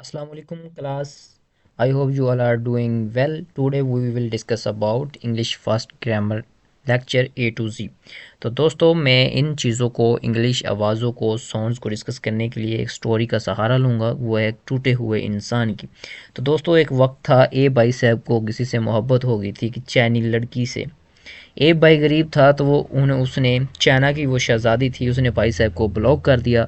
Assalamu alaikum class. I hope you all are doing well. Today we will discuss about English Fast Grammar lecture A to Z। तो दोस्तों मैं इन चीज़ों को English आवाज़ों को sounds को डिस्कस करने के लिए एक स्टोरी का सहारा लूँगा, वो है एक टूटे हुए इंसान की। तो दोस्तों एक वक्त था, ए भाई साहब को किसी से मोहब्बत हो गई थी कि चैनी लड़की से। ए भाई गरीब था तो उसने चाइना की वो शहज़ादी थी, उसने भाई साहब को ब्लॉक कर दिया।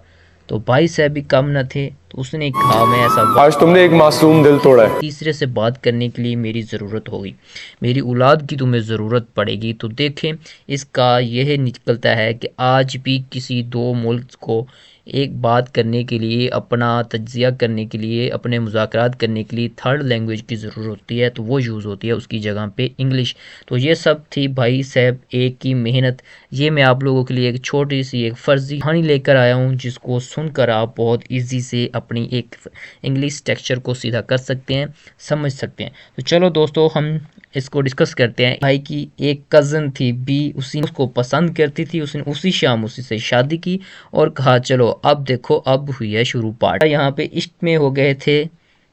तो भाई साहब भी कम न थे, तो उसने कहा मैं ऐसा आज तुमने एक मासूम दिल तोड़ा है। तीसरे से बात करने के लिए मेरी ज़रूरत होगी, मेरी औलाद की तुम्हें ज़रूरत पड़ेगी। तो देखें इसका यह निकलता है कि आज भी किसी दो मुल्क को एक बात करने के लिए, अपना तज्ज़िया करने के लिए, अपने मुज़ाकरात करने के लिए थर्ड लैंग्वेज की ज़रूरत होती है, तो वो यूज़ होती है उसकी जगह पे इंग्लिश। तो ये सब थी भाई साहब एक की मेहनत। ये मैं आप लोगों के लिए एक छोटी सी एक फ़र्ज़ी कहानी लेकर आया हूँ, जिसको सुनकर आप बहुत ईज़ी से अपनी एक इंग्लिश टेक्सचर को सीधा कर सकते हैं, समझ सकते हैं। तो चलो दोस्तों हम इसको डिस्कस करते हैं। भाई की एक कज़न थी बी, उसी उसको पसंद करती थी, उसने उसी शाम उसी से शादी की और कहा चलो अब देखो अब हुई है शुरू पार्ट। यहाँ पे इश्क में हो गए थे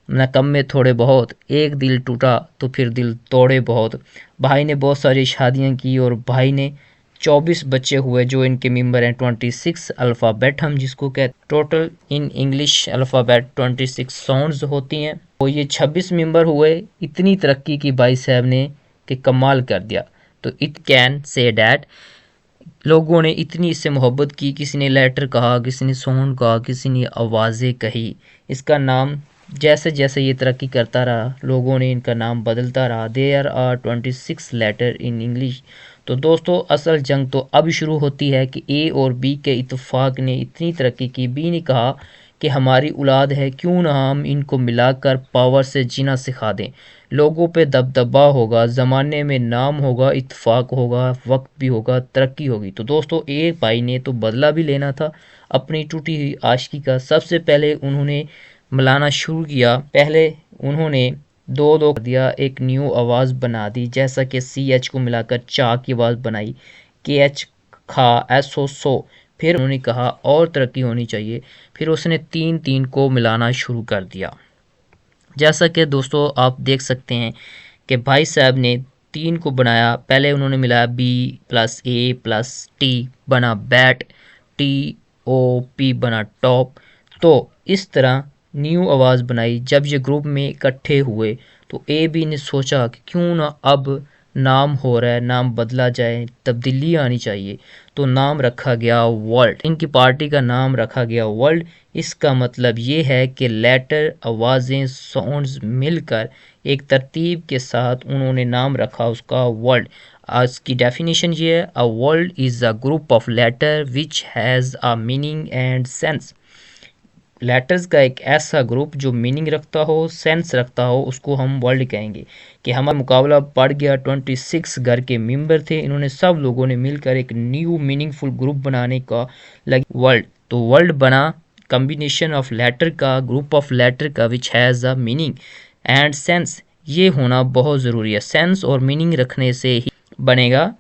न कम में थोड़े बहुत, एक दिल टूटा तो फिर दिल तोड़े बहुत। भाई ने बहुत सारी शादियां की और भाई ने 24 बच्चे हुए, जो इनके मेंबर हैं 26 अल्फ़ाबेट हम जिसको कहते total in English alphabet 26 sounds होती हैं। तो ये 26 मेंबर हुए। इतनी तरक्की की भाई साहब ने कि कमाल कर दिया। तो इट कैन से डैट लोगों ने इतनी इससे मोहब्बत की, किसी ने लेटर कहा, किसी ने साउंड कहा, किसी ने आवाज़ें कही। इसका नाम जैसे जैसे ये तरक्की करता रहा, लोगों ने इनका नाम बदलता रहा। There are 26 letter in English. तो दोस्तों असल जंग तो अब शुरू होती है कि ए और बी के इत्तेफाक ने इतनी तरक्की की। बी ने कहा कि हमारी औलाद है, क्यों ना हम इनको मिलाकर पावर से जीना सिखा दें। लोगों पे दबदबा होगा, ज़माने में नाम होगा, इत्तेफाक होगा, वक्त भी होगा, तरक्की होगी। तो दोस्तों एक भाई ने तो बदला भी लेना था अपनी टूटी हुई आशिकी का। सबसे पहले उन्होंने मिलाना शुरू किया। पहले उन्होंने दो दो कर दिया, एक न्यू आवाज़ बना दी, जैसा कि सी एच को मिलाकर चा की आवाज़ बनाई, के एच खा, एस ओ सो। फिर उन्होंने कहा और तरक्की होनी चाहिए, फिर उसने तीन तीन को मिलाना शुरू कर दिया। जैसा कि दोस्तों आप देख सकते हैं कि भाई साहब ने तीन को बनाया। पहले उन्होंने मिलाया बी प्लस ए प्लस टी बना बैट, टी ओ पी बना टॉप। तो इस तरह न्यू आवाज़ बनाई। जब ये ग्रुप में इकट्ठे हुए तो ए बी ने सोचा कि क्यों ना अब नाम हो रहा है, नाम बदला जाए, तब्दीली आनी चाहिए। तो नाम रखा गया वर्ल्ड। इनकी पार्टी का नाम रखा गया वर्ल्ड। इसका मतलब ये है कि लेटर, आवाज़ें, साउंड्स मिलकर एक तरतीब के साथ उन्होंने नाम रखा उसका वर्ल्ड। आज की डेफिनेशन ये है, a world is a group of letter which has a meaning and sense. Letters का एक ऐसा ग्रुप जो मीनिंग रखता हो, सेंस रखता हो, उसको हम वर्ल्ड कहेंगे। कि हमारा मुकाबला पड़ गया, 26 घर के मेंबर थे, इन्होंने सब लोगों ने मिलकर एक न्यू मीनिंगफुल ग्रुप बनाने का लगे वर्ल्ड। तो वर्ल्ड बना कम्बिनेशन ऑफ लेटर का, ग्रुप ऑफ लेटर का विच has a meaning and sense. ये होना बहुत ज़रूरी है, सेंस और मीनिंग रखने से ही बनेगा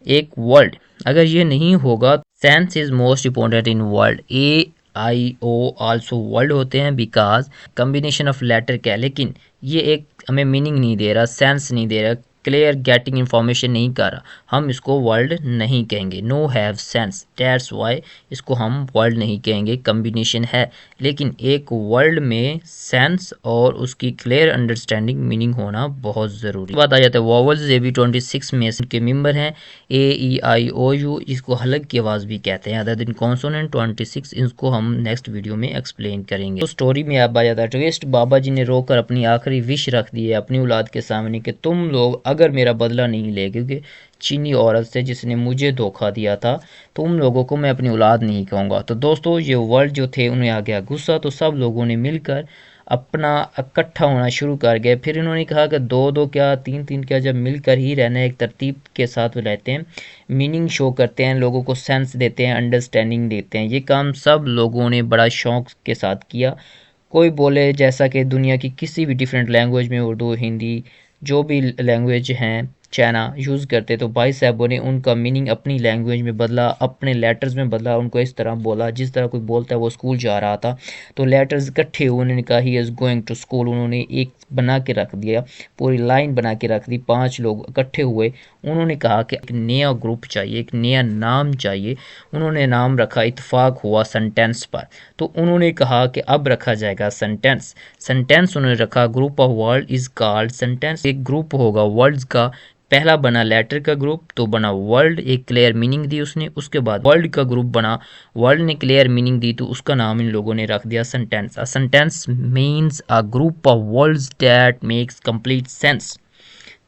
एक वर्ल्ड। अगर ये नहीं होगा, sense is most important in world. A I O also world होते हैं बिकॉज कम्बिनेशन ऑफ लेटर क्या है, लेकिन ये एक हमें मीनिंग नहीं दे रहा, सेंस नहीं दे रहा, क्लियर गेटिंग इंफॉर्मेशन नहीं कर रहा। हम इसको वर्ल्ड नहीं कहेंगे, no have sense, that's why इसको हम वर्ल्ड नहीं कहेंगे। कम्बिनेशन है लेकिन एक वर्ल्ड में सेंस और उसकी क्लियर अंडरस्टैंडिंग मीनिंग होना बहुत ज़रूरी। बात आ जाता है वॉवल्स। ये भी 26 में के मेंबर हैं, ए ई आई ओ यू, इसको हलक की आवाज़ भी कहते हैं। अदर दिन कॉन्सोनेंट 26, इसको हम नेक्स्ट वीडियो में एक्सप्लेन करेंगे। तो स्टोरी में अब आ जाता है ट्विस्ट। बाबा जी ने रोकर अपनी आखिरी विश रख दी है अपनी औलाद के सामने कि तुम लोग अगर मेरा बदला नहीं ले, क्योंकि चीनी औरत से जिसने मुझे धोखा दिया था, तो उन लोगों को मैं अपनी औलाद नहीं कहूँगा। तो दोस्तों ये वर्ल्ड जो थे उन्हें आ गया गुस्सा, तो सब लोगों ने मिलकर अपना इकट्ठा होना शुरू कर गए। फिर इन्होंने कहा कि दो दो क्या, तीन तीन क्या, जब मिलकर ही रहना है, एक तरतीब के साथ रहते हैं, मीनिंग शो करते हैं, लोगों को सेंस देते हैं, अंडरस्टैंडिंग देते हैं। ये काम सब लोगों ने बड़ा शौक के साथ किया। कोई बोले जैसा कि दुनिया की किसी भी डिफरेंट लैंग्वेज में, उर्दू, हिंदी, जो भी लैंग्वेज हैं, चाइना यूज़ करते, तो भाई साहबों ने उनका मीनिंग अपनी लैंग्वेज में बदला, अपने लेटर्स में बदला, उनको इस तरह बोला जिस तरह कोई बोलता है वो स्कूल जा रहा था। तो लेटर्स इकट्ठे हुए, उन्होंने कहा he is going to school, उन्होंने एक बना के रख दिया, पूरी लाइन बना के रख दी। 5 लोग इकट्ठे हुए, उन्होंने कहा कि एक नया ग्रुप चाहिए, एक नया नाम चाहिए। उन्होंने नाम रखा, इत्तेफाक हुआ सेंटेंस पर। तो उन्होंने कहा कि अब रखा जाएगा सेंटेंस। सेंटेंस उन्होंने रखा, group of word is called sentence. एक ग्रुप होगा वर्ड्स का, पहला बना लेटर का ग्रुप, तो बना वर्ल्ड, एक क्लियर मीनिंग दी उसने। उसके बाद वर्ल्ड का ग्रुप बना, वर्ल्ड ने क्लियर मीनिंग दी, तो उसका नाम इन लोगों ने रख दिया sentence. A sentence means a group of words that makes complete sense.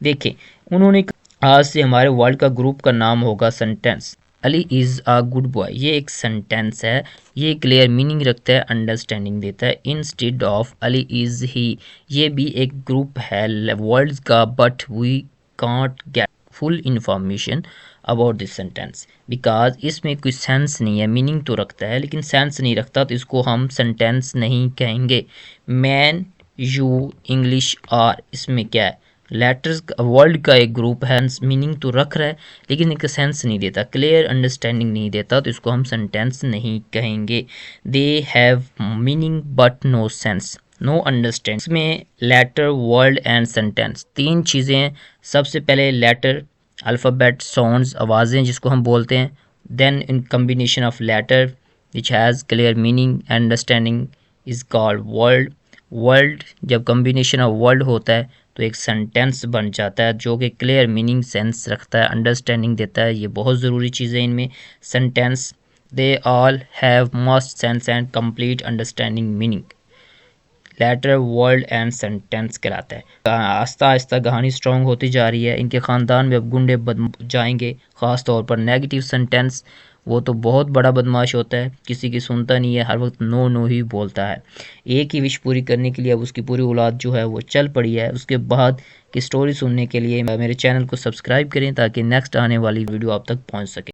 देखें, उन्होंने आज से हमारे वर्ल्ड का ग्रुप का नाम होगा sentence. Ali is a good boy, ये एक सेंटेंस है, ये क्लियर मीनिंग रखता है, अंडरस्टैंडिंग देता है। Instead of Ali is he, ये भी एक ग्रुप है वर्ड्स का, but we can't get full information about this sentence because इसमें कोई सेंस नहीं है। मीनिंग तो रखता है लेकिन सेंस नहीं रखता, तो इसको हम सेंटेंस नहीं कहेंगे। मैन, यू, इंग्लिश, आर, इसमें क्या है, लेटर्स वर्ल्ड का एक ग्रुप है, मीनिंग तो रख रहा है लेकिन इसका सेंस नहीं देता, क्लियर अंडरस्टैंडिंग नहीं देता, तो इसको हम सेंटेंस नहीं कहेंगे। They have meaning but no sense, no understand. इसमें लेटर, वर्ड एंड सेंटेंस, 3 चीज़ें। सबसे पहले लेटर, अल्फ़ाबेट, साउंड्स, आवाज़ें जिसको हम बोलते हैं। Then in combination of letter which has clear meaning understanding is called word. Word जब कम्बिनेशन ऑफ वर्ड होता है तो एक सेंटेंस बन जाता है जो कि क्लियर मीनिंग, सेंस रखता है, अंडरस्टैंडिंग देता है। ये बहुत ज़रूरी चीज़ है इनमें। Sentence, they all have must sense and complete understanding meaning. Letter, word and sentence कहलाता है। आहिस्ता आहिस्ता कहानी स्ट्रॉन्ग होती जा रही है। इनके ख़ानदान में अब गुंडे जाएंगे, ख़ास तौर पर नेगेटिव सेंटेंस। वो तो बहुत बड़ा बदमाश होता है, किसी की सुनता नहीं है, हर वक्त नो नो ही बोलता है। एक ही विश पूरी करने के लिए अब उसकी पूरी औलाद जो है वो चल पड़ी है। उसके बाद की स्टोरी सुनने के लिए मेरे चैनल को सब्सक्राइब करें ताकि नेक्स्ट आने वाली वीडियो आप तक पहुंच सके।